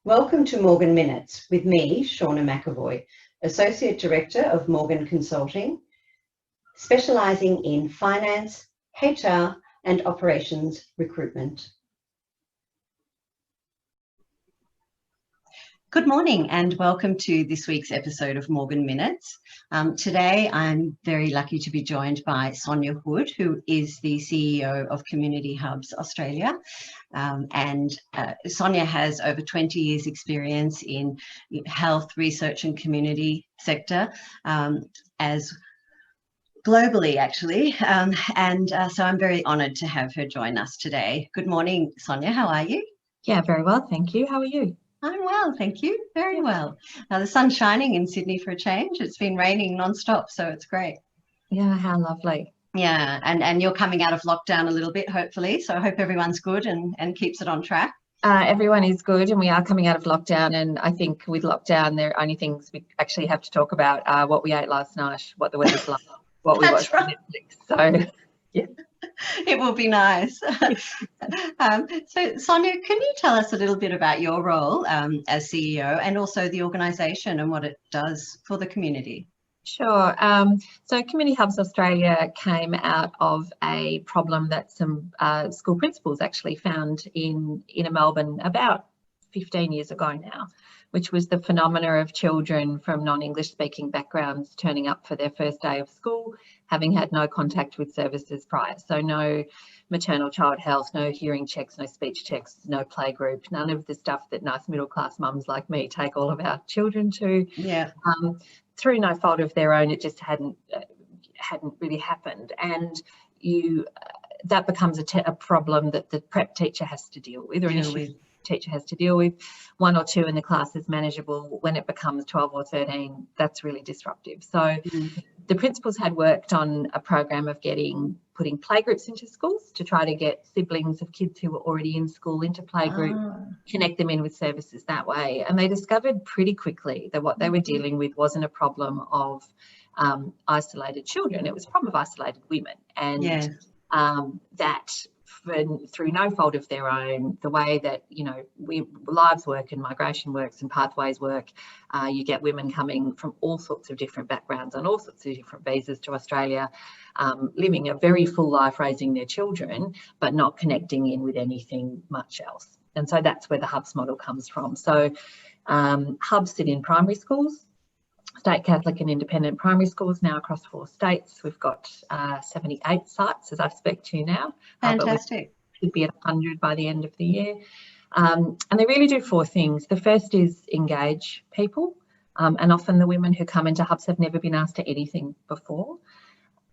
Welcome to Morgan Minutes with me, Shauna McAvoy, Associate Director of Morgan Consulting, specialising in finance, HR and operations recruitment. Good morning and welcome to this week's episode of Morgan Minutes. Today I'm very lucky to be joined by Sonja Hood, who is the CEO of Community Hubs Australia. Sonja has over 20 years experience in health, research and community sector as globally actually. So I'm very honoured to have her join us today. Good morning, Sonja, how are you? Yeah, very well, thank you. How are you? I'm well, thank you. Very well. The sun's shining in Sydney for a change. It's been raining non-stop, so it's great. Yeah, how lovely. Yeah, and you're coming out of lockdown a little bit, hopefully. So I hope everyone's good and keeps it on track. Everyone is good, and we are coming out of lockdown. And I think with lockdown, there are only things we actually have to talk about are what we ate last night, what the weather's like, what we watched on Netflix. So, yeah. It will be nice. So Sonja, can you tell us a little bit about your role as CEO and also the organisation and what it does for the community? Sure. So Community Hubs Australia came out of a problem that some school principals actually found in inner Melbourne about 15 years ago now, which was the phenomena of children from non-English speaking backgrounds turning up for their first day of school, having had no contact with services prior. So no maternal child health, no hearing checks, no speech checks, no playgroup, none of the stuff that nice middle class mums like me take all of our children to. Yeah. Through no fault of their own, it just hadn't really happened. And that becomes a problem that the prep teacher has to deal with, or initially teacher has to deal with. 1 or 2 in the class is manageable. When it becomes 12 or 13, that's really disruptive. So the principals had worked on a program of putting playgroups into schools to try to get siblings of kids who were already in school into playgroup, connect them in with services that way. And they discovered pretty quickly that what they were dealing with wasn't a problem of isolated children, it was a problem of isolated women. And that through no fault of their own, the way that lives work and migration works and pathways work, you get women coming from all sorts of different backgrounds on all sorts of different visas to Australia, living a very full life raising their children, but not connecting in with anything much else. And so that's where the Hubs model comes from. So Hubs sit in primary schools, state Catholic and independent primary schools now across 4 states. We've got 78 sites as I speak to you now. Fantastic. But we should be at 100 by the end of the year. And they really do 4 things. The first is engage people. And often the women who come into Hubs have never been asked to anything before.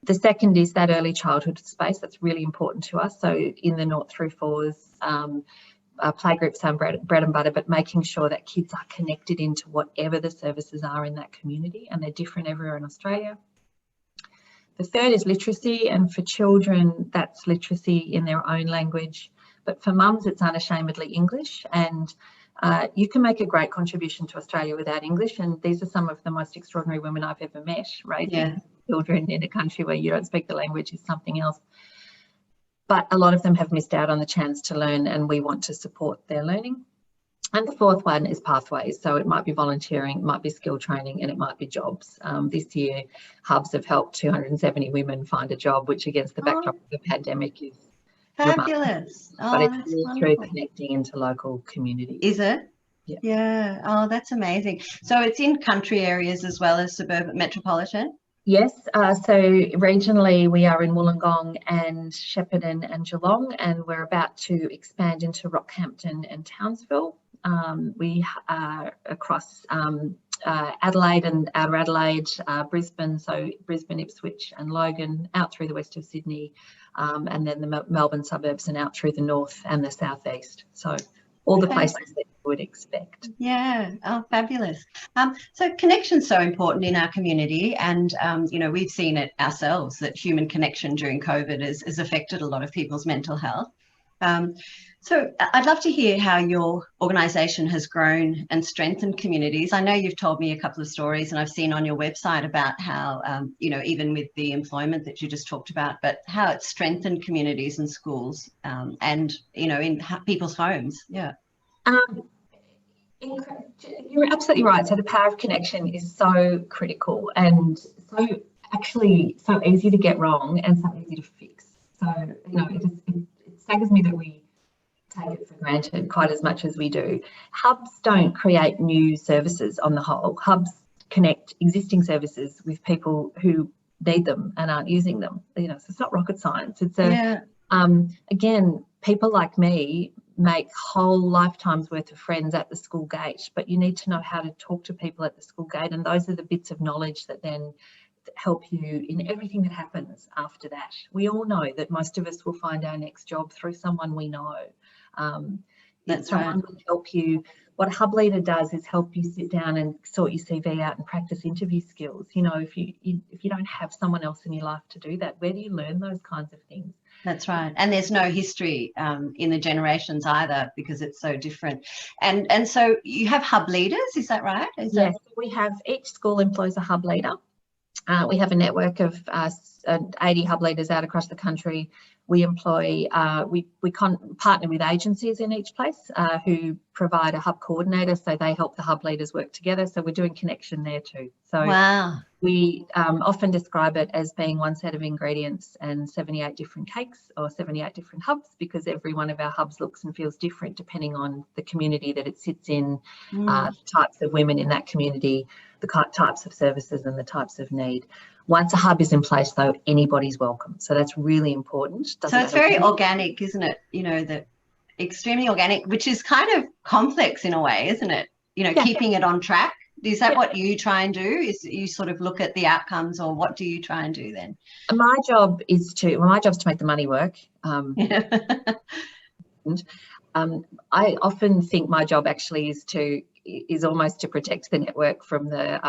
The second is that early childhood space. That's really important to us. So in the 0 through 4s, playgroups are bread and butter, but making sure that kids are connected into whatever the services are in that community, and they're different everywhere in Australia. The third is literacy, and for children that's literacy in their own language, but for mums it's unashamedly English. And you can make a great contribution to Australia without English, and these are some of the most extraordinary women I've ever met. Raising children in a country where you don't speak the language is something else. But a lot of them have missed out on the chance to learn, and we want to support their learning. And the fourth one is pathways. So it might be volunteering, it might be skill training, and it might be jobs. This year, Hubs have helped 270 women find a job, which against the backdrop of the pandemic is fabulous. But it's all through connecting into local communities. Is it? Yeah. Yeah. Oh, that's amazing. So it's in country areas as well as suburban metropolitan? Yes, so regionally we are in Wollongong and Shepparton and Geelong, and we're about to expand into Rockhampton and Townsville. We are across Adelaide and Outer Adelaide, Brisbane, so Brisbane, Ipswich and Logan, out through the west of Sydney, and then the Melbourne suburbs and out through the north and the southeast. So all the places that you would expect. Yeah, oh, fabulous. So connection's so important in our community, and we've seen it ourselves that human connection during COVID has affected a lot of people's mental health. So I'd love to hear how your organisation has grown and strengthened communities. I know you've told me a couple of stories, and I've seen on your website about how, even with the employment that you just talked about, but how it's strengthened communities and schools and, in people's homes. Yeah. You're absolutely right. So the power of connection is so critical and so easy to get wrong and so easy to fix. So, it staggers me that we take it for granted quite as much as we do. Hubs don't create new services on the whole. Hubs connect existing services with people who need them and aren't using them. So it's not rocket science. It's again, people like me make whole lifetimes worth of friends at the school gate, but you need to know how to talk to people at the school gate, and those are the bits of knowledge that then help you in everything that happens after that. We all know that most of us will find our next job through someone we know. That's someone right. will help you. What a hub leader does is help you sit down and sort your CV out and practice interview skills. If you don't have someone else in your life to do that, where do you learn those kinds of things? That's right. And there's no history in the generations either, because it's so different. And so you have hub leaders, is that right? Yes, we have, each school employs a hub leader. We have a network of 80 hub leaders out across the country. We employ, we partner with agencies in each place who provide a hub coordinator, so they help the hub leaders work together. So we're doing connection there too. So wow. We often describe it as being one set of ingredients and 78 different cakes or 78 different hubs, because every one of our hubs looks and feels different depending on the community that it sits in, the types of women in that community, the types of services and the types of need. Once a hub is in place, though, anybody's welcome. So that's really important. So it's very organic, isn't it? That extremely organic, which is kind of complex in a way, isn't it? Keeping it on track. Is that what you try and do? Is you sort of look at the outcomes, or what do you try and do then? My job is to make the money work. I often think my job actually is almost to protect the network from the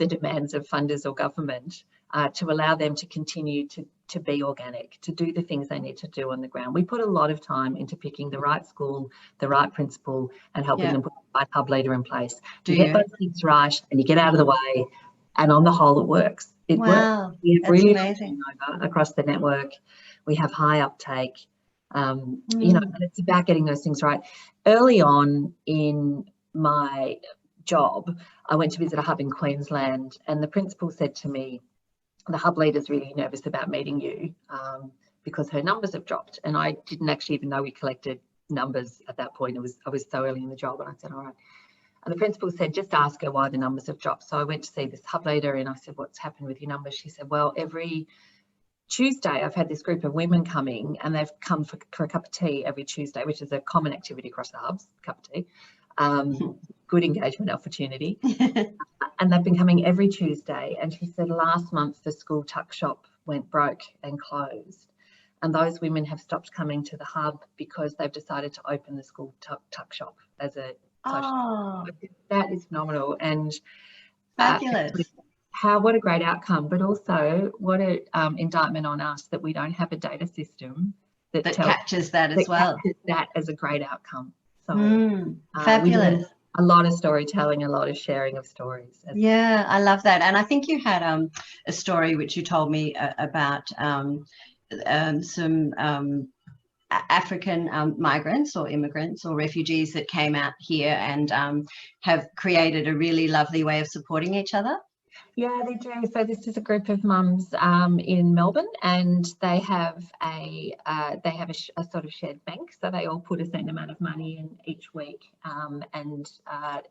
demands of funders or government, to allow them to continue to be organic, to do the things they need to do on the ground. We put a lot of time into picking the right school, the right principal, and helping them put the right hub leader in place. You get those things right and you get out of the way, and on the whole it works. It works. We have really amazing across the network. We have high uptake. And it's about getting those things right. Early on in my job, I went to visit a hub in Queensland, and the principal said to me, the hub leader's really nervous about meeting you because her numbers have dropped. And I didn't actually even know we collected numbers at that point. I was so early in the job, and I said, all right. And the principal said, just ask her why the numbers have dropped. So I went to see this hub leader and I said, what's happened with your numbers? She said, well, every Tuesday I've had this group of women coming, and they've come for a cup of tea every Tuesday, which is a common activity across the hubs, cup of tea. Good engagement opportunity. And they've been coming every Tuesday. And she said last month the school tuck shop went broke and closed, and those women have stopped coming to the hub because they've decided to open the school tuck shop as a social. That is phenomenal and fabulous. What a great outcome, but also what an indictment on us that we don't have a data system that captures that as well. Captures that as a great outcome. So fabulous. A lot of storytelling, a lot of sharing of stories. Yeah, I love that. And I think you had a story which you told me about some African migrants or immigrants or refugees that came out here and have created a really lovely way of supporting each other. Yeah, they do. So this is a group of mums in Melbourne, and they have a sort of shared bank. So they all put a certain amount of money in each week, and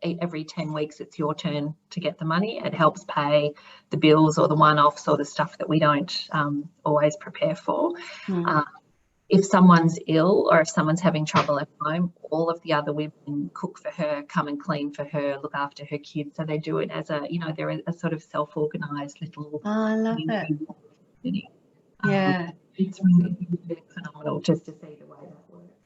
every 10 weeks it's your turn to get the money. It helps pay the bills or the one-offs or the stuff that we don't always prepare for. If someone's ill or if someone's having trouble at home, all of the other women cook for her, come and clean for her, look after her kids. So they do it as they're a sort of self-organised little. Oh, I love that. Yeah. It's really phenomenal just to see the way that works.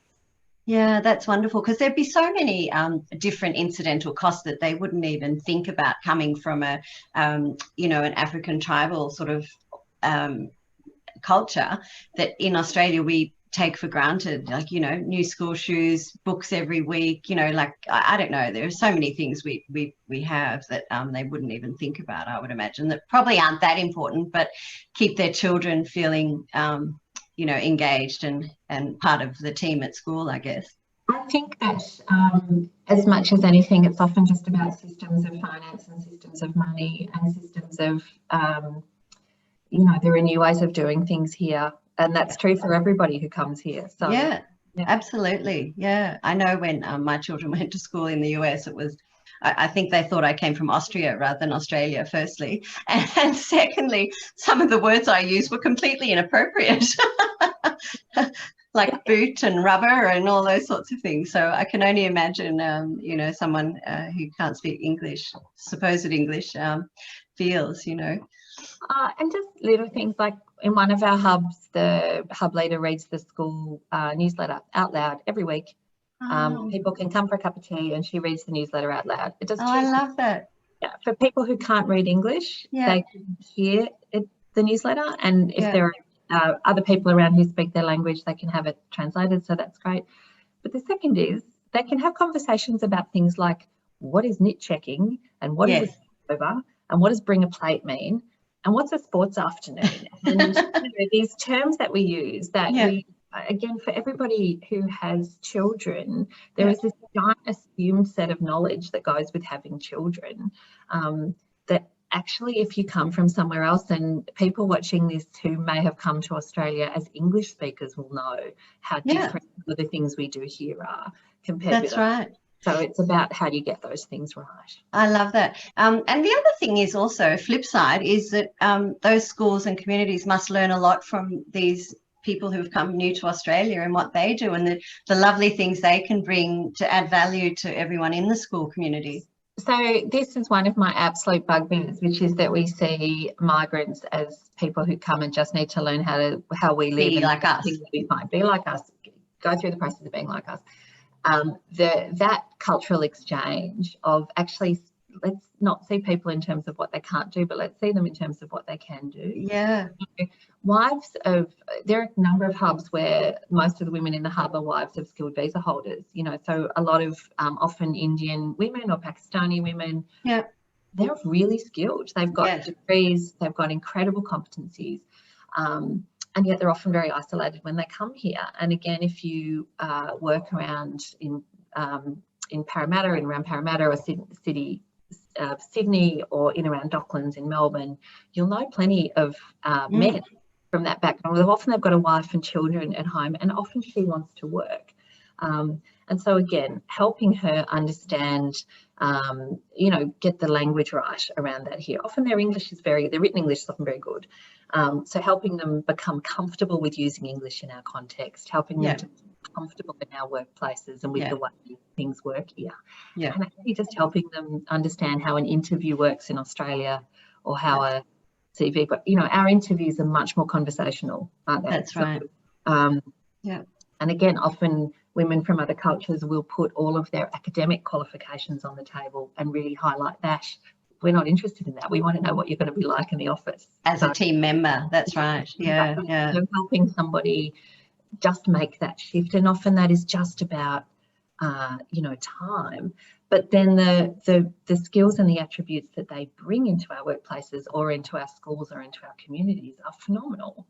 Yeah, that's wonderful, because there'd be so many different incidental costs that they wouldn't even think about coming from an African tribal sort of culture that in Australia we take for granted, like new school shoes, books every week, I don't know, there are so many things we have that they wouldn't even think about, I would imagine, that probably aren't that important but keep their children feeling engaged and part of the team at school, I guess. I think that as much as anything, it's often just about systems of finance and systems of money and systems of, there are new ways of doing things here. And that's true for everybody who comes here. So yeah. Absolutely. Yeah. I know when my children went to school in the US, it was, I think they thought I came from Austria rather than Australia, firstly. And secondly, some of the words I used were completely inappropriate, like boot and rubber and all those sorts of things. So I can only imagine, someone who can't speak English, supposed English, feels, And just little things like in one of our hubs, the hub leader reads the school newsletter out loud every week. People can come for a cup of tea and she reads the newsletter out loud. It does. I love that. Yeah, for people who can't read English, they can hear the newsletter, and if there are other people around who speak their language, they can have it translated, so that's great. But the second is they can have conversations about things like what is knit checking and what is a over and what does bring a plate mean and what's a sports afternoon. And these terms that we use that we, again, for everybody who has children, there is this giant assumed set of knowledge that goes with having children, that actually if you come from somewhere else, and people watching this who may have come to Australia as English speakers will know how different the things we do here are compared with right. So it's about how do you get those things right. I love that. And the other thing is also, flip side, is that those schools and communities must learn a lot from these people who have come new to Australia and what they do and the lovely things they can bring to add value to everyone in the school community. So this is one of my absolute bugbears, which is that we see migrants as people who come and just need to learn how we live. Be like us. Be like us, go through the process of being like us. That cultural exchange of actually, let's not see people in terms of what they can't do, but let's see them in terms of what they can do. Yeah. There are a number of hubs where most of the women in the hub are wives of skilled visa holders, so a lot of often Indian women or Pakistani women, they're really skilled. They've got degrees, they've got incredible competencies. And yet they're often very isolated when they come here. And again, if you work around in Parramatta and around Parramatta or Sydney or in around Docklands in Melbourne, you'll know plenty of men from that background. Often they've got a wife and children at home, and often she wants to work. And so again, helping her understand, get the language right around that here. Often their written English is often very good. So helping them become comfortable with using English in our context, helping them to be comfortable in our workplaces and with the way things work here. And actually just helping them understand how an interview works in Australia or how a CV, but our interviews are much more conversational, aren't they? That's right. And again, often women from other cultures will put all of their academic qualifications on the table and really highlight that. We're not interested in that. We want to know what you're going to be like in the office. As a team member, that's right. Yeah. So helping somebody just make that shift, and often that is just about, time. But then the skills and the attributes that they bring into our workplaces or into our schools or into our communities are phenomenal.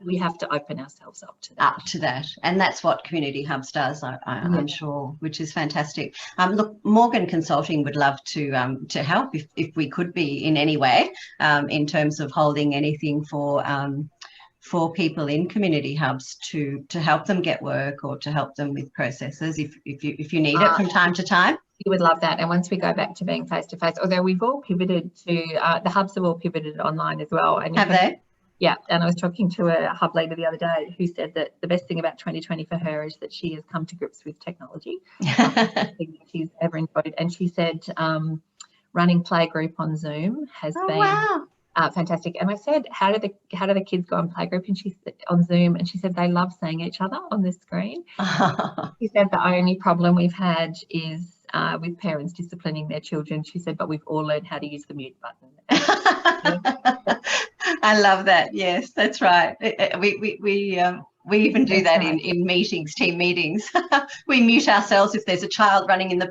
We have to open ourselves up to that. And that's what Community Hubs does, I'm sure, which is fantastic. Look, Morgan Consulting would love to help if we could be in any way in terms of holding anything for people in community hubs to help them get work or to help them with processes if you need it from time to time. You would love that. And once we go back to being face-to-face, although we've all pivoted to, the hubs have all pivoted online as well. And have they? Yeah. And I was talking to a hub leader the other day who said that the best thing about 2020 for her is that she has come to grips with technology. Thing that she's ever enjoyed. And she said running playgroup on Zoom has been fantastic. And I said, how do the kids go on playgroup? And she said on Zoom, and she said they love seeing each other on the screen. She said the only problem we've had is with parents disciplining their children. She said, but we've all learned how to use the mute button. I love that. Yes, that's right. We even do that in meetings, team meetings. We mute ourselves if there's a child running in the